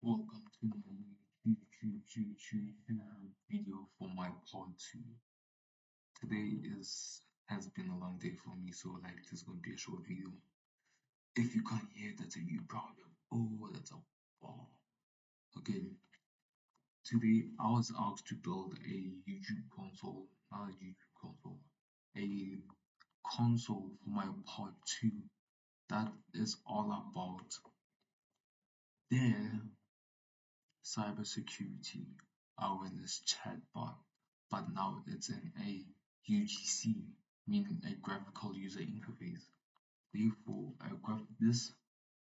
Welcome to my YouTube video for my part two. Today has been a long day for me, so like this is gonna be a short video. If you can't hear, that's a you problem. Oh, that's a wow. Okay, today I was asked to build a YouTube console, not a YouTube console, a console for my part two. That is all about their cybersecurity awareness chatbot, but now it's in a UGC, meaning a graphical user interface. Therefore, this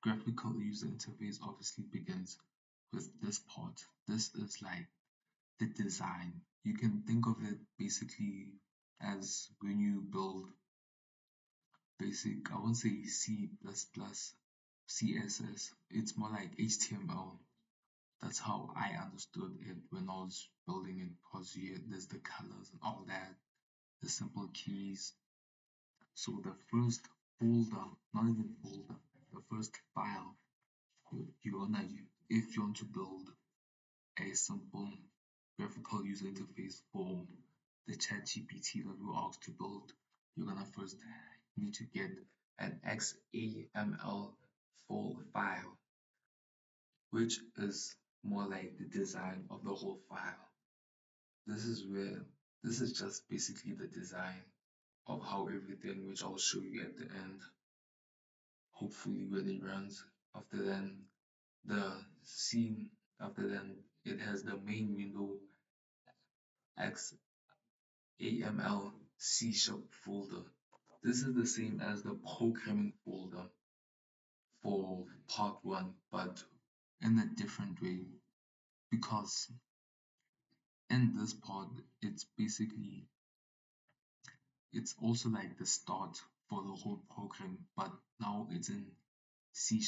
graphical user interface obviously begins with this part. This is like the design. You can think of it basically as when you build basic, I won't say C++, CSS, it's more like HTML. That's how I understood it when I was building it because yeah, there's the colors and all that, the simple keys. So the first folder, not even folder, the first file you wanna use if you want to build a simple graphical user interface for the chat GPT that we asked to build, you're gonna first need to get an XAML full file, which is more like the design of the whole file. This is where this is just basically the design of how everything, which I'll show you at the end, hopefully when it runs. After then, the scene, after then, it has the main window, XAML C# folder. This is the same as the programming folder for part one, but in a different way because in this part, it's also like the start for the whole program, but now it's in C#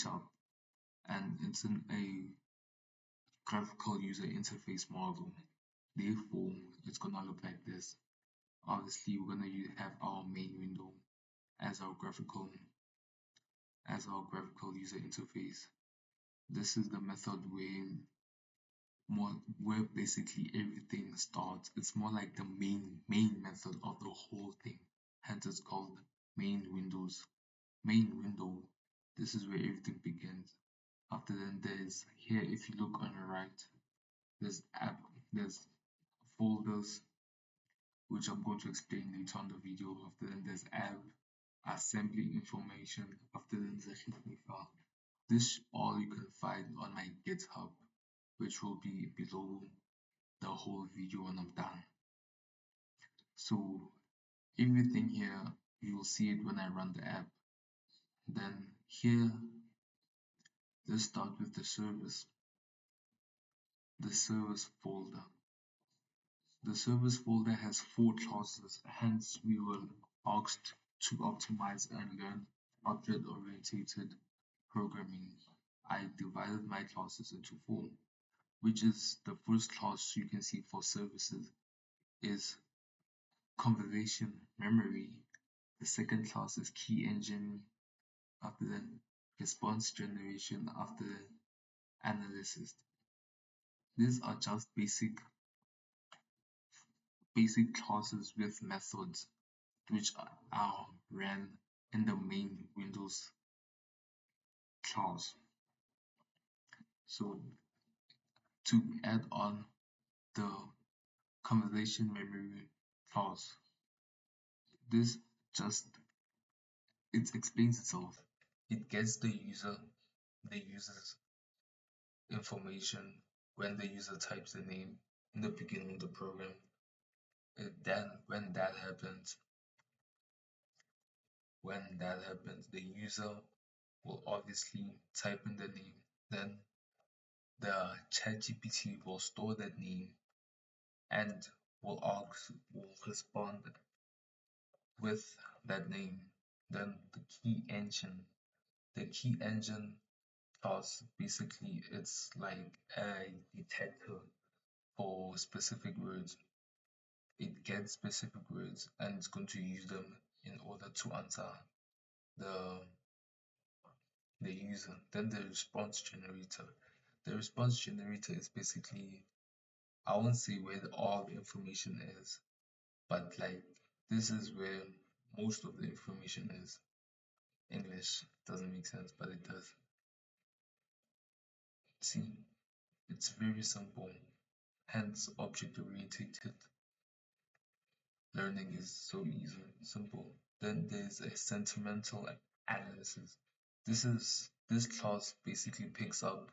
and it's in a graphical user interface model. Therefore, it's gonna look like this. Obviously, we're gonna have our main window as our graphical user interface. This is the method where basically everything starts. It's more like the main method of the whole thing. Hence, it's called main window. This is where everything begins. After then, there's here. If you look on the right, there's there's folders, which I'm going to explain later on the video. After then, there's app, assembly information. After then, there's a hit me file. This all you can find on my GitHub, which will be below the whole video when I'm done. So everything here, you'll see it when I run the app. Then here, let's start with the service folder. The service folder has 4 classes, hence we were asked to optimize and learn object-oriented programming. I divided my classes into 4, which is the first class you can see for services is conversation memory. The second class is key engine, after that response generation, after that analysis. These are just basic classes with methods which are ran in the main Windows class. So to add on the conversation memory class, this just it explains itself. It gets the user's information when the user types the name in the beginning of the program. Then when that happens, the user will obviously type in the name. Then the ChatGPT will store that name and will respond with that name. Then the key engine class basically it's like a detector for specific words. It gets specific words and it's going to use them in order to answer the the user. Then the response generator. the response generator is basically, I won't say where all the information is, but like this is where most of the information is. English doesn't make sense, but it does. See, it's very simple. Hence, object-oriented learning is so easy, simple. Then there's a sentimental analysis. This class basically picks up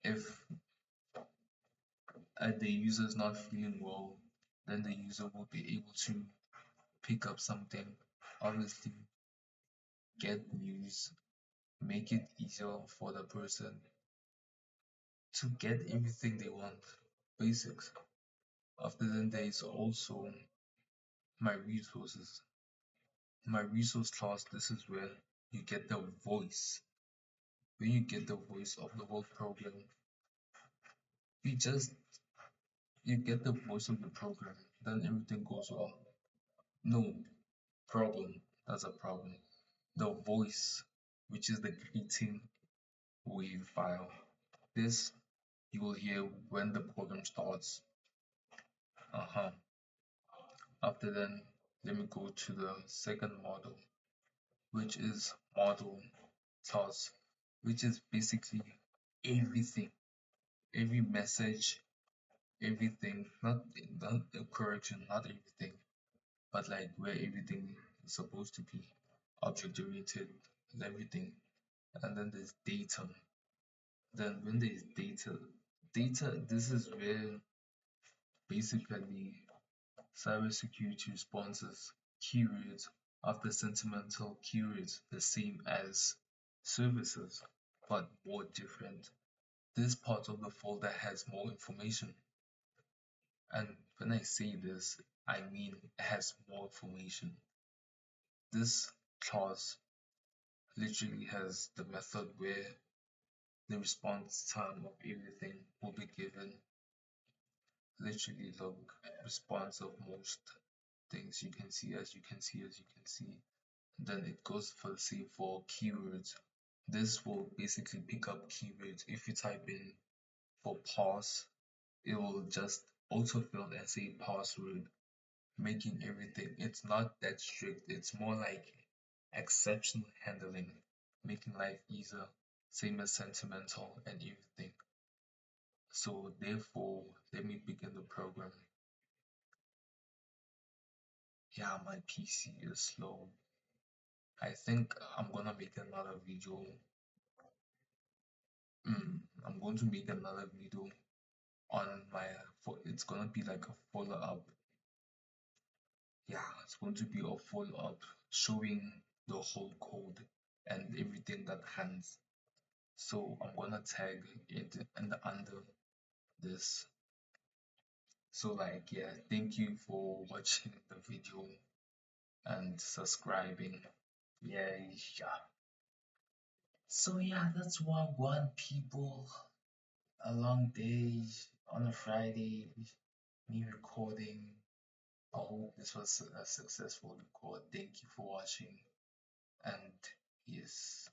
if the user is not feeling well, then the user will be able to pick up something, obviously get news, make it easier for the person to get everything they want. Basics. After then, there is also my resources. My resource class, this is where you get the voice. When you get the voice of the whole program, you just you get the voice of the program, then everything goes well. No problem, that's a problem. The voice, which is the greeting wave file. This you will hear when the program starts. Uh-huh. After then, let me go to the second model, which is model class, which is basically everything, every message, everything, not a correction, not everything, but like where everything is supposed to be, object oriented, everything. And then there's data. Then when there's data, this is where basically cybersecurity responses, keywords after sentimental keywords, the same as services, but more different. This part of the folder has more information. And when I say this, I mean it has more information. This clause literally has the method where the response time of everything will be given. Literally log response of most things you can see, as you can see, as you can see. Then it goes for the same for keywords. This will basically pick up keywords. If you type in for pass, it will just autofill and say password, making everything. It's not that strict. It's more like exceptional handling, making life easier. Same as sentimental and everything. So therefore, let me begin the program. Yeah, my PC is slow. I think I'm gonna make another video. I'm going to make another video on my. It's gonna be like a follow up. Yeah, it's going to be a follow up showing the whole code and everything that hands. So I'm gonna tag it and under this. So like yeah, thank you for watching the video and subscribing. Yeah, yeah. So yeah, that's what one people. A long day on a Friday, me recording. I hope this was a successful record. Thank you for watching, and yes.